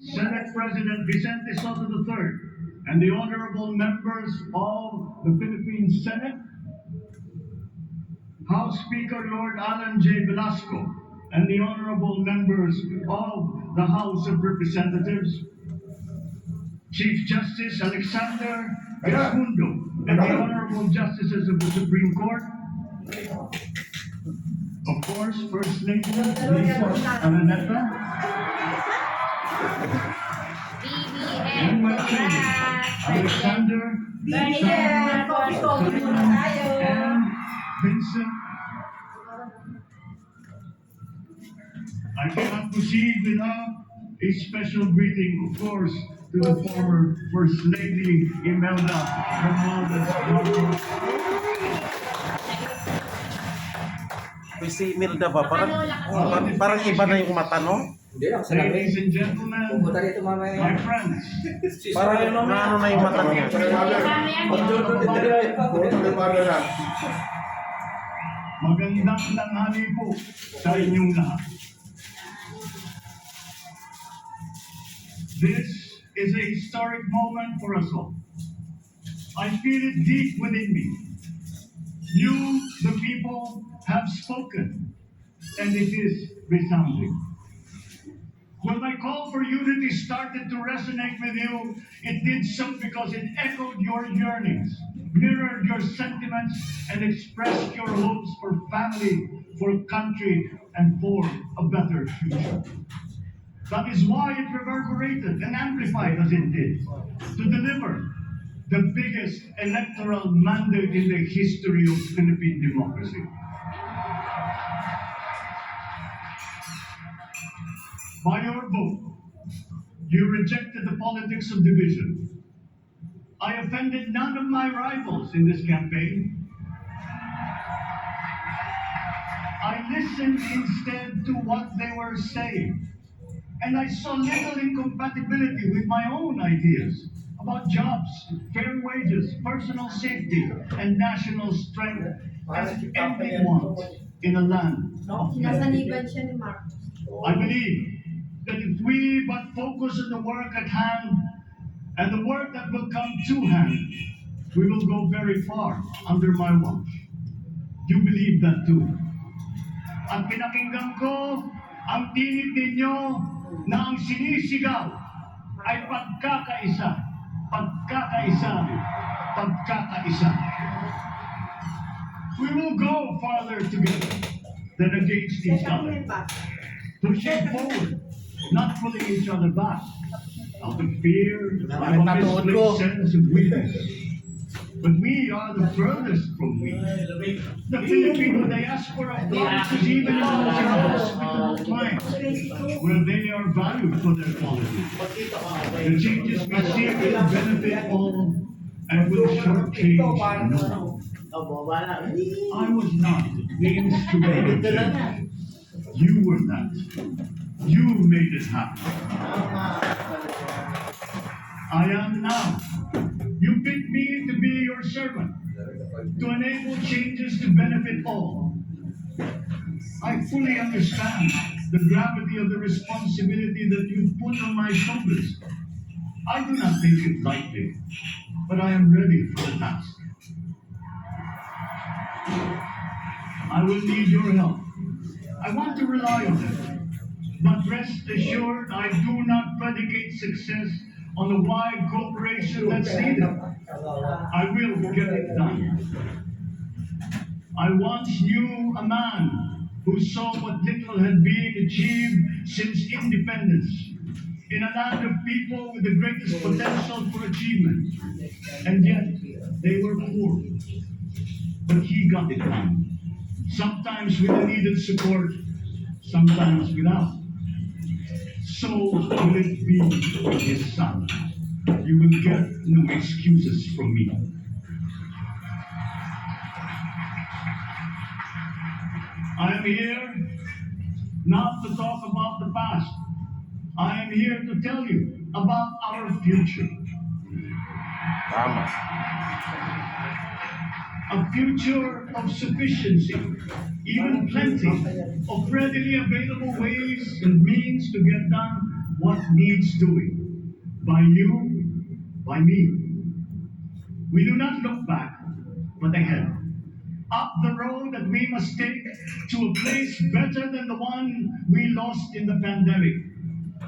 Senate President Vicente Soto III, and the honorable members of the Philippine Senate, House Speaker Lord Alan J. Velasco, and the honorable members of the House of Representatives, Chief Justice Alexander Esmundo, and the honorable justices of the Supreme Court, of course, First Lady Lisa Araneta, and my children, Alexander, and Vincent. I cannot proceed without a special greeting, of course, to the former First Lady Imelda Romualdez. Si Imelda ba? Parang iba na yung mata, no? Hindi lang, sa labi. Ladies and gentlemen, Pupunta dito mamaya. my friends, Parang ano na yung mata niya? magandang tanghali po sa inyong lahat. This is a historic moment for us all. I feel it deep within me. You, the people, have spoken, and it is resounding. When my call for unity started to resonate with you, it did so because it echoed your yearnings, mirrored your sentiments, and expressed your hopes for family, for country, and for a better future. That is why it reverberated and amplified as it did, to deliver the biggest electoral mandate in the history of Philippine democracy. By your vote, you rejected the politics of division. I offended none of my rivals in this campaign. I listened instead to what they were saying, and I saw little incompatibility with my own ideas about jobs, fair wages, personal safety, and national strength as ending wants in a land of plenty. Sinasaniban siya ni Marcos. I believe that if we but focus on the work at hand and the work that will come to hand, we will go very far under my watch. You believe that too. At pinakinggan ko ang tinig ninyo na ang sinisigaw ay pagkakaisa, pagkakaisa, pagkakaisa. We will go farther together than against each other. Pushing forward, not pulling each other back, out of fear, out of misplaced sense of weakness. But we are the furthest from weak. The Filipino diaspora flourishes even in those inhospitable times, where they are valued for their qualities. The changes we see will benefit all and will shortchange none. I was not the instrument of change. You were that. You made it happen. I am now. You picked me to be your servant, to enable changes to benefit all. I fully understand the gravity of the responsibility that you put on my shoulders. I do not take it lightly, but I am ready for the task. I will need your help. I want to rely on it. But rest assured, I do not predicate success on the wide cooperation that's needed. I will get it done. I once knew a man who saw what little had been achieved since independence in a land of people with the greatest potential for achievement. And yet, they were poor. But he got it done. Sometimes with the needed support, sometimes without. So will it be with his son. You will get no excuses from me. I am here not to talk about the past. I am here to tell you about our future. Tama. A future of sufficiency, even plenty of readily available ways and means to get done what needs doing by you, by me. We do not look back, but ahead. Up the road that we must take to a place better than the one we lost in the pandemic.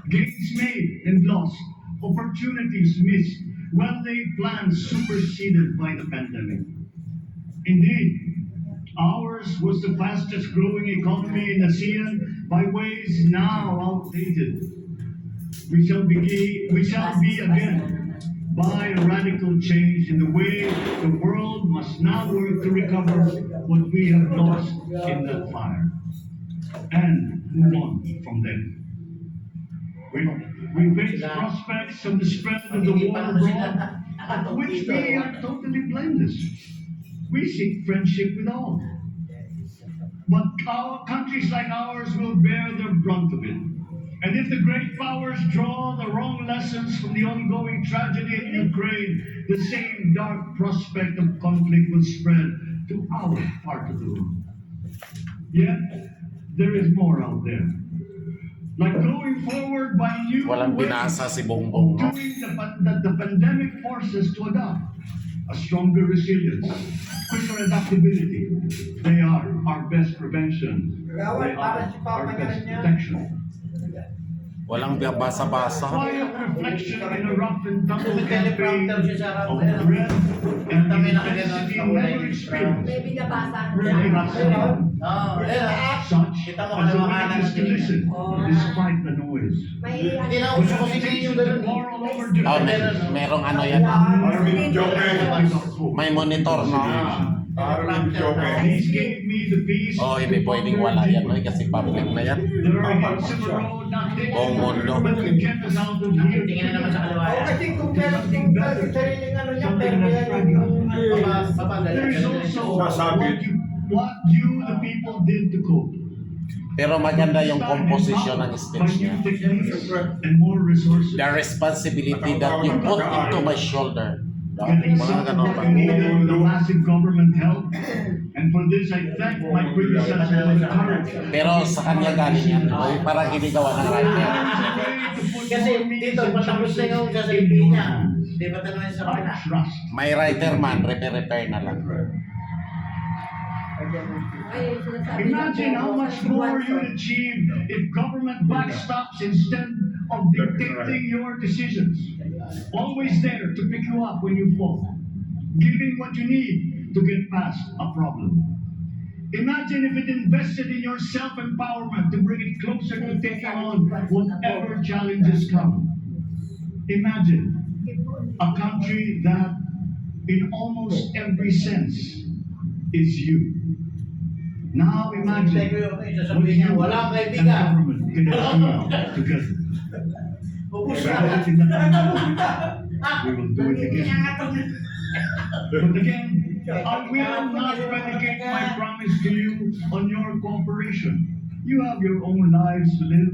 Gains made and lost, opportunities missed, well-laid plans superseded by the pandemic. Indeed, ours was the fastest growing economy in ASEAN by ways now outdated. We shall be again by a radical change in the way the world must now work to recover what we have lost in that fire and move on from there. We face prospects of the spread of the war abroad, of which we are totally blameless. We seek friendship with all. But countries like ours will bear the brunt of it. And if the great powers draw the wrong lessons from the ongoing tragedy in Ukraine, the same dark prospect of conflict will spread to our part of the world. Yet, there is more out there. Like going forward by new Walang ways binasa si of BongBong, no? doing the pandemic forces to adapt. A stronger resilience, quicker adaptability. They are our best prevention. They are our best protection. Walang basa-basa. Quiet reflection in a rough and tumble campaign of dread and intensity never experienced. Maybe nabasa. Really such as a willingness to listen despite the noise. May Moral over Oh, differences. merong ano yan. May monitor, no? These gave me the peace. Oh, hindi pwedeng wala yan, no? Kasi public na yan. There are hints of a road not taken, Buong mundo. but can get us out of here. Tingnan naman sa kaliwa. Kasi kung meron ding sariling ano niya, pero yan yung There is also what you, the people, did to cope. Pero maganda yung composition ng speech niya. And more resources. The responsibility that you put into my shoulder. Getting Mga ganon ba? needed the massive government help. And for this, I thank my predecessor with courage. Pero sa kanya galing yan, no? Parang ginigawa ng writer. Kasi dito, patapos na yung sasabihin niya. Di ba tanongin sa I kanila? trust. May writer man, repair na lang. Imagine how much more you'd achieve if government backstops instead of dictating your decisions. Always there to pick you up when you fall, giving what you need to get past a problem. Imagine if it invested in your self-empowerment to bring it closer to taking on whatever challenges come. Imagine a country that, in almost every sense, is you. Now imagine what you and government can achieve together. Ubus We na. will do it again. But again, I will not predicate my promise to you on your cooperation. You have your own lives to live,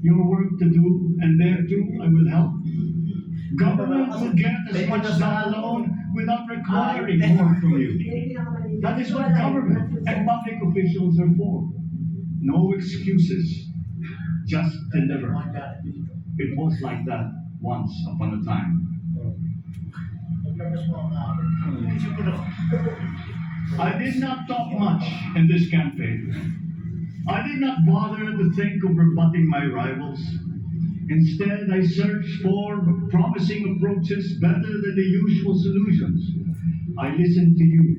your work to do, and there too I will help. Government will get as much done alone without requiring more from you. That is what government and public officials are for. No excuses, just deliver. It was like that once upon a time. I did not talk much in this campaign. I did not bother to think of rebutting my rivals. Instead, I searched for promising approaches better than the usual solutions. I listened to you.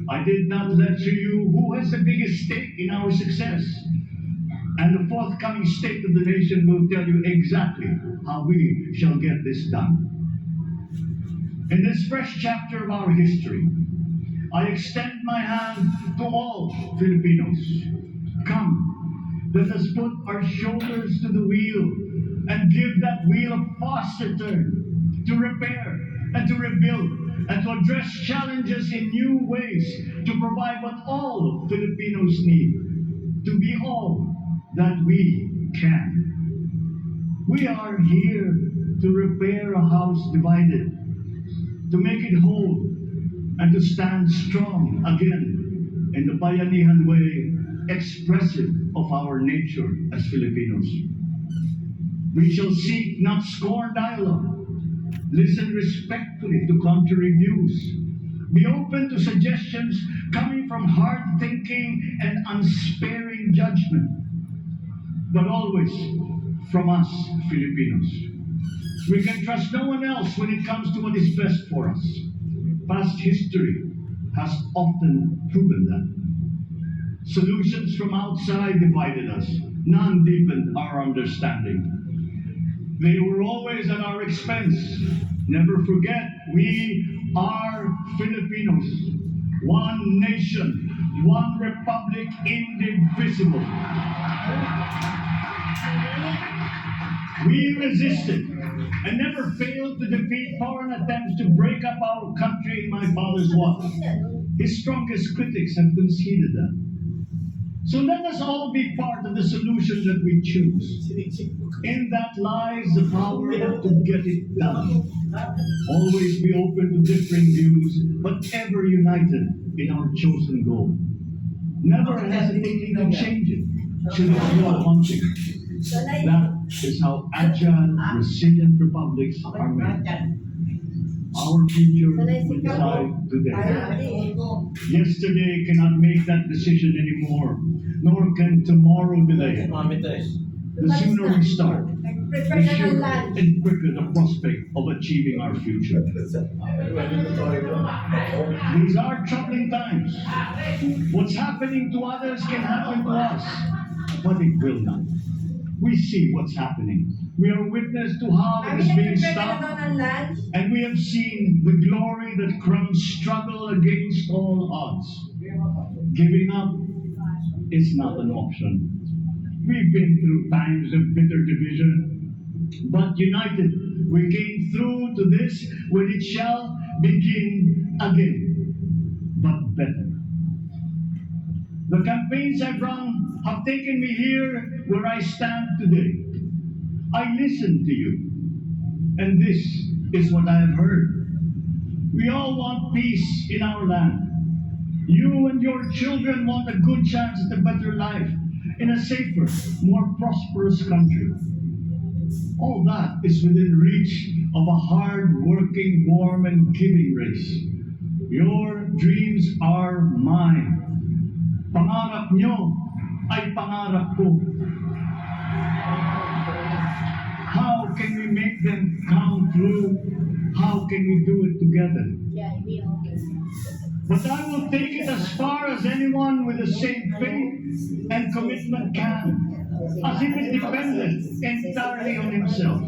I did not lecture you who has the biggest stake in our success. And the forthcoming state of the nation will tell you exactly how we shall get this done. In this fresh chapter of our history, I extend my hand to all Filipinos. Come, let us put our shoulders to the wheel and give that wheel a faster turn to repair and to rebuild and to address challenges in new ways to provide what all Filipinos need, to be all that we can. We are here to repair a house divided, to make it whole, and to stand strong again in the Bayanihan way, expressive of our nature as Filipinos. We shall seek, not scorn, dialogue. Listen respectfully to contrary views. Be open to suggestions coming from hard thinking and unsparing judgment. But always from us, Filipinos. We can trust no one else when it comes to what is best for us. Past history has often proven that. Solutions from outside divided us. None deepened our understanding. They were always at our expense. Never forget, we are Filipinos. One nation, one republic, indivisible. We resisted and never failed to defeat foreign attempts to break up our country in my father's watch. His strongest critics have conceded that. So let us all be part of the solution that we choose. In that lies the power to get it done. Always be open to differing views, but ever united in our chosen goal. Never hesitating to change it, should it feel wanting. That is how agile, resilient republics are made. Our future will decide today. Yesterday cannot make that decision anymore, nor can tomorrow delay it. The sooner we start, the surer and quicker the prospect of achieving our future. These are troubling times. What's happening to others can happen to us, but it will not. We see what's happening. We are witness to how it is being stopped, and we have seen the glory that crowns struggle against all odds. Giving up is not an option. We've been through times of bitter division, but united, we came through to this when it shall begin again, but better. The campaigns I've run have taken me here where I stand today. I listened to you, and this is what I have heard. We all want peace in our land. You and your children want a good chance at a better life in a safer, more prosperous country. All that is within reach of a hard-working, warm, and giving race. Your dreams are mine. Pangarap nyo ay pangarap ko. How can we make them come true? How can we do it together? But I will take it as far as anyone with the same faith and commitment can, as if it depended entirely on himself.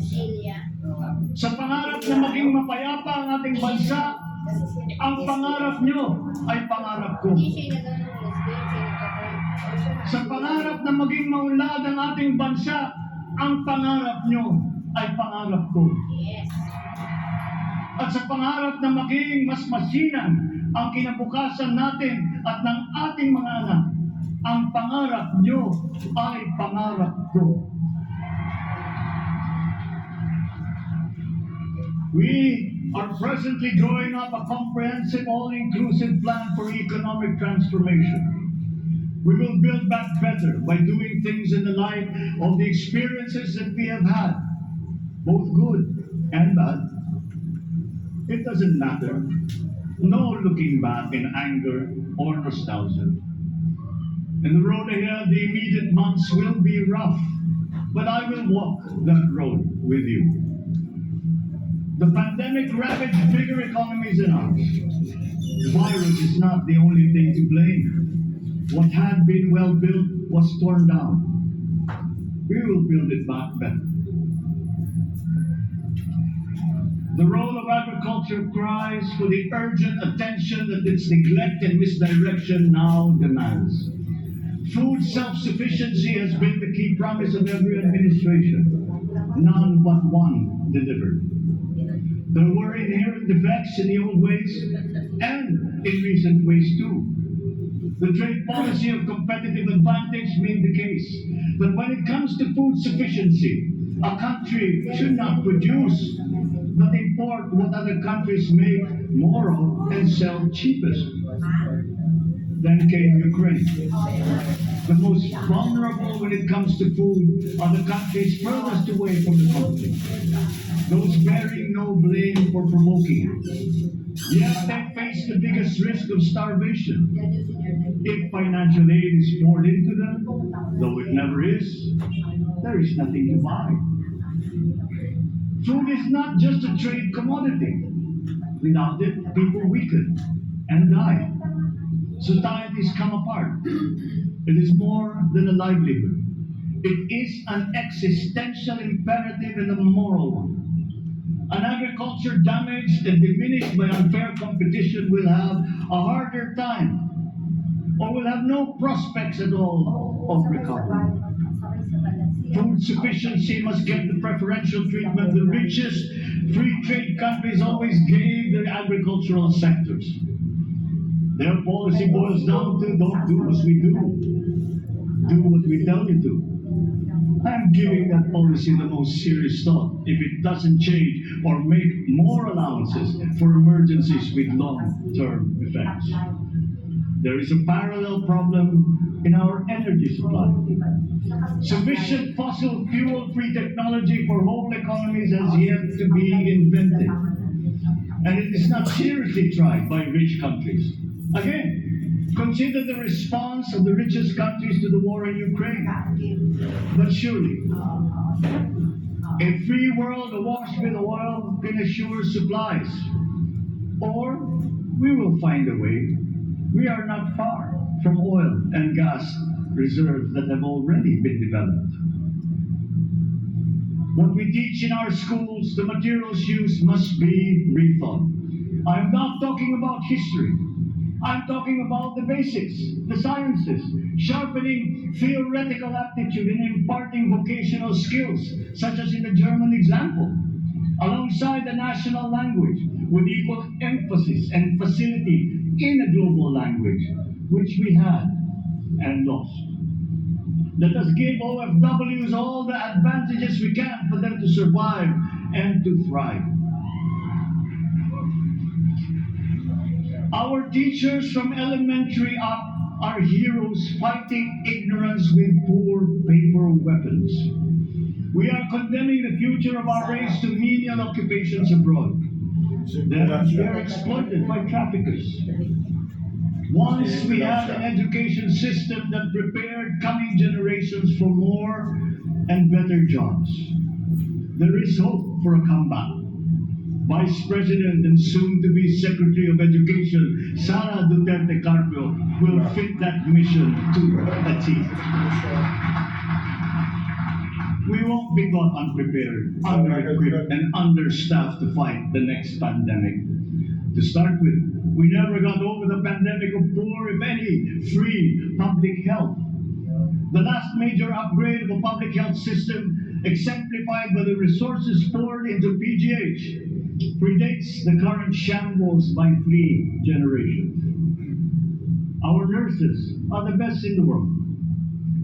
Sa pangarap na maging mapayapa ang ating bansa, ang pangarap nyo ay pangarap ko. Sa pangarap na maging maunlad ang ating bansa, ang pangarap nyo ay pangarap ko. At sa pangarap na maging mas masinan ang kinabukasan natin at ng ating mga anak, ang pangarap nyo ay pangarap ko. We are presently drawing up a comprehensive, all-inclusive plan for economic transformation. We will build back better by doing things in the light of the experiences that we have had, both good and bad. It doesn't matter. No looking back in anger or nostalgia. In the road ahead, the immediate months will be rough, but I will walk that road with you. The pandemic ravaged bigger economies than ours. The virus is not the only thing to blame. What had been well built was torn down. We will build it back better. The role of agriculture cries for the urgent attention that its neglect and misdirection now demands. Food self-sufficiency has been the key promise of every administration. None but one delivered. There were inherent defects in the old ways and in recent ways too. The trade policy of competitive advantage made the case that when it comes to food sufficiency, a country should not produce, but import what other countries make more of and sell cheapest. Then came Ukraine. The most vulnerable when it comes to food are the countries furthest away from the conflict, those bearing no blame for provoking it. Yet they face the biggest risk of starvation. If financial aid is poured into them, though it never is, there is nothing to buy. Food is not just a trade commodity. Without it, people weaken and die. Societies come apart. It is more than a livelihood. It is an existential imperative and a moral one. An agriculture damaged and diminished by unfair competition will have a harder time or will have no prospects at all of recovery. Food sufficiency must get the preferential treatment the richest free trade countries always gave their agricultural sectors. Their policy boils down to don't do as we do, do what we tell you to. I'm giving that policy the most serious thought if it doesn't change or make more allowances for emergencies with long-term effects. There is a parallel problem in our energy supply. Sufficient fossil fuel-free technology for whole economies has yet to be invented. And it is not seriously tried by rich countries. Again, consider the response of the richest countries to the war in Ukraine. But surely, a free world awash with oil can assure supplies. Or we will find a way. We are not far from oil and gas reserves that have already been developed. What we teach in our schools, the materials used must be rethought. I'm not talking about history. I'm talking about the basics, the sciences, sharpening theoretical aptitude and imparting vocational skills, such as in the German example, alongside the national language, with equal emphasis and facility in a global language, which we had and lost. Let us give OFWs all the advantages we can for them to survive and to thrive. Our teachers from elementary up are heroes fighting ignorance with poor paper weapons. We are condemning the future of our race to menial occupations abroad. Then we are exploited by traffickers. Once we had an education system that prepared coming generations for more and better jobs. There is hope for a comeback. Vice President and soon-to-be Secretary of Education, Sara Duterte Carpio, will fit that mission to a T. We won't be caught unprepared, under-equipped, and understaffed to fight the next pandemic. To start with, we never got over the pandemic of poor, if any, free public health. The last major upgrade of a public health system, exemplified by the resources poured into PGH, predates the current shambles by 3 generations. Our nurses are the best in the world.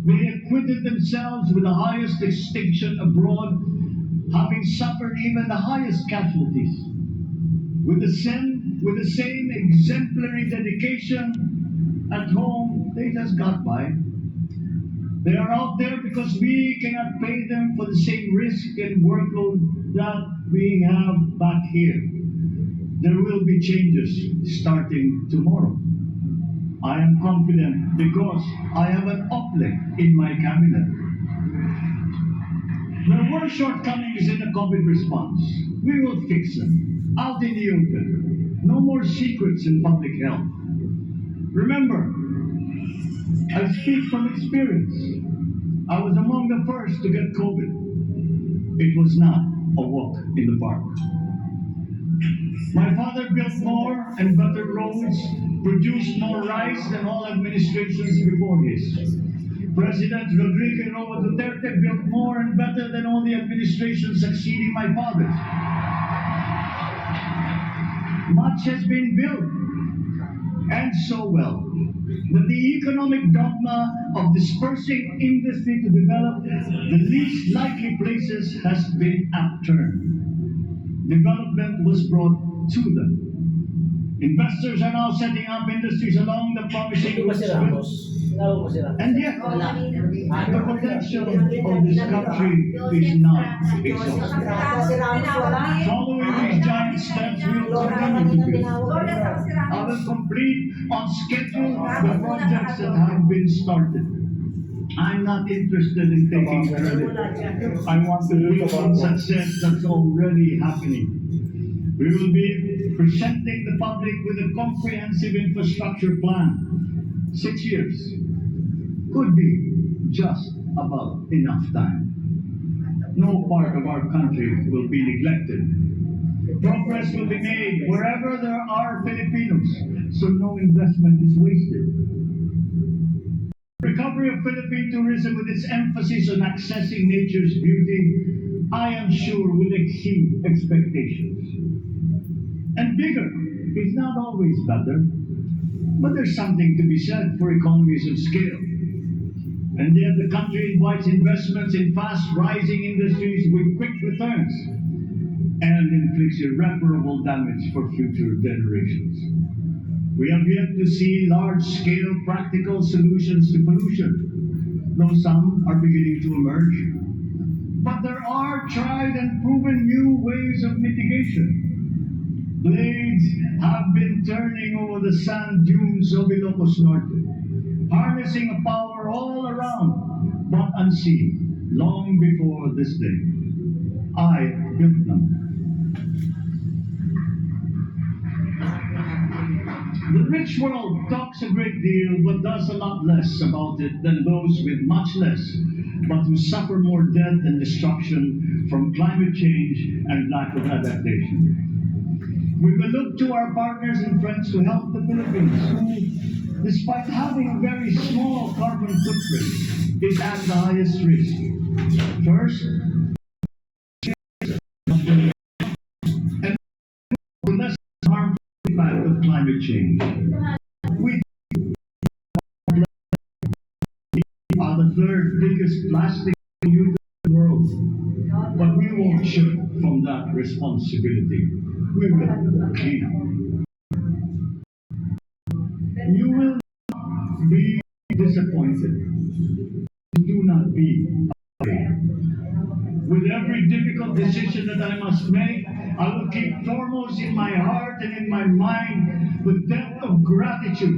They acquitted themselves with the highest distinction abroad, having suffered even the highest casualties. With the same exemplary dedication at home, they just got by. They are out there because we cannot pay them for the same risk and workload that we have back here. There will be changes starting tomorrow. I am confident because I have an uplift in my cabinet. There were shortcomings in the COVID response. We will fix them. Out in the open. No more secrets in public health. Remember, I speak from experience. I was among the first to get COVID. It was not a walk in the park. My father built more and better roads, produced more rice than all administrations before his. President Rodrigo Roa Duterte built more and better than all the administrations succeeding my father's. Much has been built, and so well, that the economic dogma of dispersing industry to develop the least likely places has been upturned. Development was brought to them. Investors are now setting up industries along the promising Ito ba si routes. Ramos? Tinawag mo si Ramos? And yet, the potential of this country is not exhausted. Following these giant steps, we will continue to build. I will complete on schedule the projects that have been started. I'm not interested in taking credit. I want to build on success that's already happening. We will be presenting the public with a comprehensive infrastructure plan. 6 years could be just about enough time. No part of our country will be neglected. Progress will be made wherever there are Filipinos, so no investment is wasted. Recovery of Philippine tourism with its emphasis on accessing nature's beauty, I am sure will exceed expectations. And bigger is not always better, but there's something to be said for economies of scale. And yet the country invites investments in fast-rising industries with quick returns and inflicts irreparable damage for future generations. We have yet to see large-scale practical solutions to pollution, though some are beginning to emerge. But there are tried and proven new ways of mitigation. Blades have been turning over the sand dunes of Ilocos Norte, harnessing a power all around, but unseen, long before this day. I built them. The rich world talks a great deal, but does a lot less about it than those with much less, but who suffer more death and destruction from climate change and lack of adaptation. We will look to our partners and friends to help the Philippines, who, despite having a very small carbon footprint, is at the highest risk. First, and the less harmful impact of climate change. We are the third biggest plastic polluter in the world, but we won't shirk from that responsibility. We will clean up. You will not be disappointed. Do not be afraid. With every difficult decision that I must make, I will keep foremost in my heart and in my mind the depth of gratitude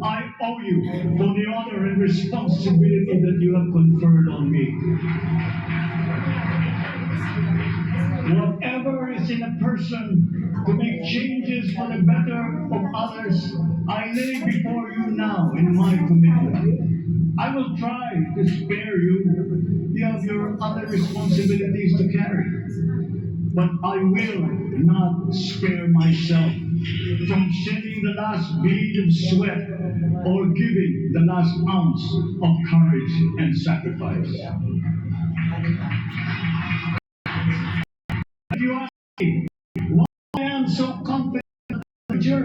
I owe you for the honor and responsibility that you have conferred on me. Whatever is in a person to make changes for the better of others, I lay before you now in my commitment. I will try to spare you. You have your other responsibilities to carry. But I will not spare myself from shedding the last bead of sweat or giving the last ounce of courage and sacrifice. If you ask me why I am so confident in the future,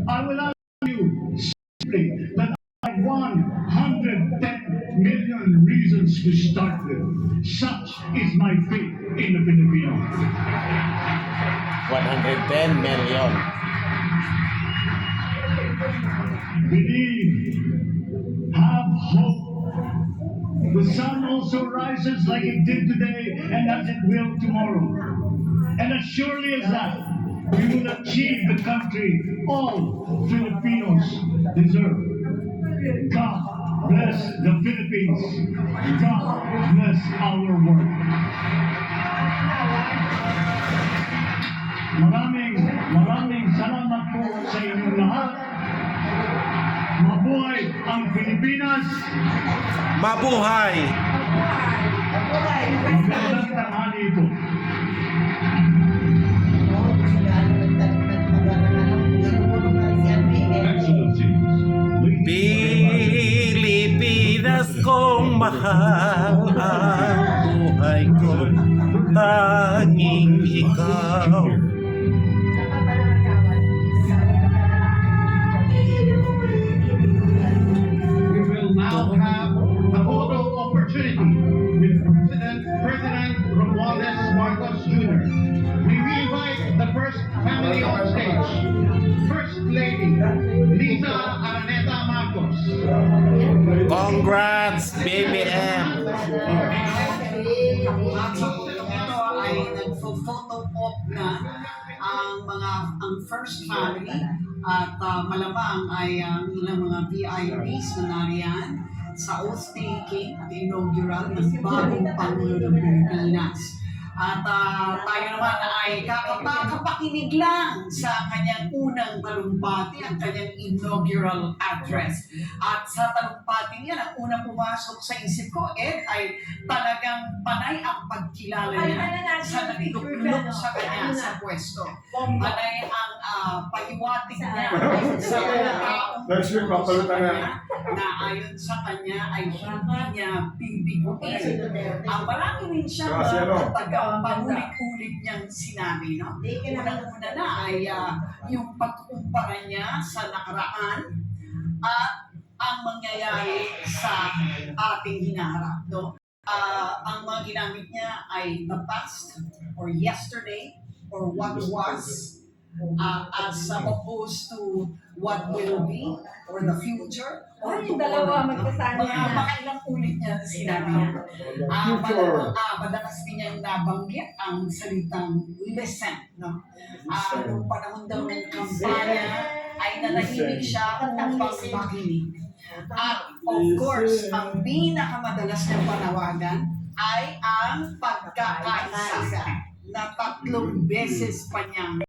I will answer you simply that I have 110 million reasons to start with. Such is my faith in the Filipinos. 110 million. Believe, have hope. The sun also rises like it did today and as it will tomorrow. And as surely as that, we will achieve the country all Filipinos deserve. God bless the Philippines. God bless our work. Maraming salamat po sa inyong lahat. Mabuhay ang Pilipinas. Mabuhay! Magandang tanghali po. Pilipinas kong mahal, ang buhay ko tanging ikaw. We will now have a photo opportunity with President Romualdez Marcos Jr. May we invite the first family on stage. First Lady, Lisa Araneta Marcos. Congrats, BBM! At sa punto ito ay nagpo-photo op na ang first family at malamang ay ang ilang mga VIPs na nariyan sa oath taking at inaugural ng bagong Pangulo ng Pilipinas. At tayo naman ay kakapakinig lang sa kanyang unang talumpati, ang kanyang inaugural address. At sa talumpati niya, ang unang pumasok sa isip ko, ay talagang panay ang pagkilala niya sa nagluklok sa kanya sa pwesto. Panay ang pahiwatig niya sa mga taong sa kanya na ayon sa kanya ay hindi niya bibiguin. Marami rin siya paulit-ulit niyang sinabi, no? Unang-una na ay yung pagkumpara niya sa nakaraan at ang mangyayari sa ating hinaharap, no? Ang mga ginamit niya ay the past or yesterday or what was as opposed to what will be or the future or Ay, yung dalawa magkasama na. Makailang ulit niya sinabi niya. Madalas din niyang nabanggit ang salitang listen. No? Noong panahon daw ng kampanya ay nanahimik siya upang makinig. At of course, ang pinakamadalas niyang panawagan ay ang pagkakaisa na 3 beses pa niyang